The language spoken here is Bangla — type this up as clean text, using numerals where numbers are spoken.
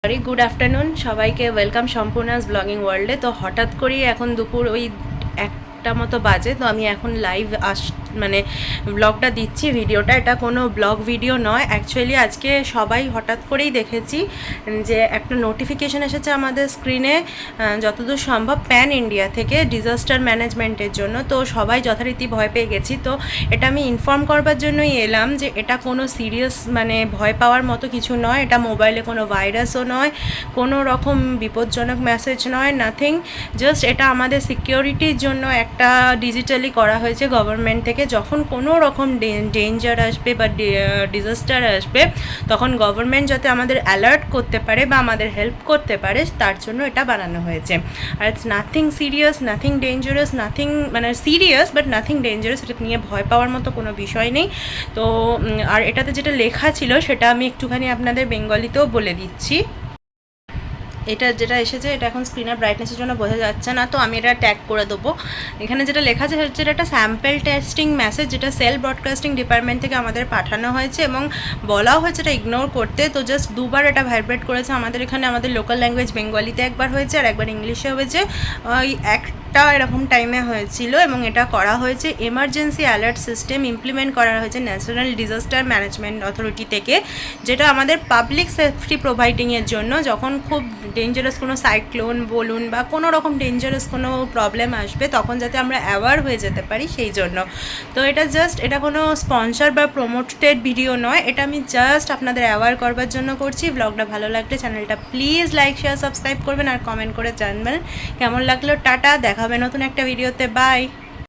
ভেরি গুড আফটারনুন সবাইকে ওয়েলকাম সম্পূর্ণাস ব্লগিং ওয়ার্ল্ডে। তো হঠাৎ করেই এখন দুপুর ওই একটা মতো বাজে, তো আমি এখন লাইভ মানে ব্লগটা দিচ্ছি। ভিডিওটা এটা কোনো ব্লগ ভিডিও নয়, অ্যাকচুয়ালি আজকে সবাই হঠাৎ করেই দেখেছি যে একটা নোটিফিকেশান এসেছে আমাদের স্ক্রিনে, যতদূর সম্ভব প্যান ইন্ডিয়া থেকে ডিজাস্টার ম্যানেজমেন্টের জন্য। তো সবাই যথারীতি ভয় পেয়ে গেছি। তো এটা আমি ইনফর্ম করবার জন্যই এলাম যে এটা কোনো সিরিয়াস মানে ভয় পাওয়ার মতো কিছু নয়। এটা মোবাইলে কোনো ভাইরাসও নয়, কোনো রকম বিপজ্জনক মেসেজ নয়, নাথিং। জাস্ট এটা আমাদের সিকিউরিটির জন্য একটা ডিজিটালি করা হয়েছে গভর্নমেন্ট থেকে। যখন কোনো রকম ডেঞ্জার আসবে বা ডিজাস্টার আসবে, তখন গভর্নমেন্ট যাতে আমাদের অ্যালার্ট করতে পারে বা আমাদের হেল্প করতে পারে, তার জন্য এটা বানানো হয়েছে। আর it's nothing serious, nothing dangerous, nothing মানে সিরিয়াস বাট নাথিং ডেঞ্জারাস। এটা নিয়ে ভয় পাওয়ার মতো কোনো বিষয় নেই। তো আর এটাতে যেটা লেখা ছিল সেটা আমি একটুখানি আপনাদের বেঙ্গলিতেও বলে দিচ্ছি। এটা যেটা এসেছে এটা এখন স্ক্রিনের ব্রাইটনেসের জন্য বোঝা যাচ্ছে না, তো আমি এটা ট্যাগ করে দেবো। এখানে যেটা লেখা আছে হচ্ছে এটা স্যাম্পল টেস্টিং মেসেজ, যেটা সেল ব্রডকাস্টিং ডিপার্টমেন্ট থেকে আমাদের পাঠানো হয়েছে এবং বলাও হয়েছে এটা ইগনোর করতে। তো জাস্ট দুবার এটা ভাইব্রেট করেছে আমাদের এখানে। আমাদের লোকাল ল্যাঙ্গুয়েজ বেঙ্গলিতে একবার হয়েছে আর একবার ইংলিশে হয়েছে। ওই একটা এরকম টাইমে হয়েছিল এবং এটা করা হয়েছে এমার্জেন্সি অ্যালার্ট সিস্টেম ইমপ্লিমেন্ট করা হয়েছে ন্যাশনাল ডিজাস্টার ম্যানেজমেন্ট অথরিটি থেকে, যেটা আমাদের পাবলিক সেফটি প্রোভাইডিংয়ের জন্য। যখন খুব ডেঞ্জারাস কোনো সাইক্লোন বলুন বা কোনো রকম ডেঞ্জারাস কোনো প্রবলেম আসবে, তখন যাতে আমরা অ্যাওয়ার হয়ে যেতে পারি সেই জন্য। তো এটা জাস্ট এটা কোনো স্পন্সর বা প্রমোটেড ভিডিও নয়, এটা আমি জাস্ট আপনাদের অ্যাওয়ার করবার জন্য করছি। ব্লগটা ভালো লাগলে চ্যানেলটা প্লিজ লাইক শেয়ার সাবস্ক্রাইব করবেন আর কমেন্ট করে জানবেন কেমন লাগলো। টাটা, দেখা হবে নতুন একটা ভিডিওতে। বাই।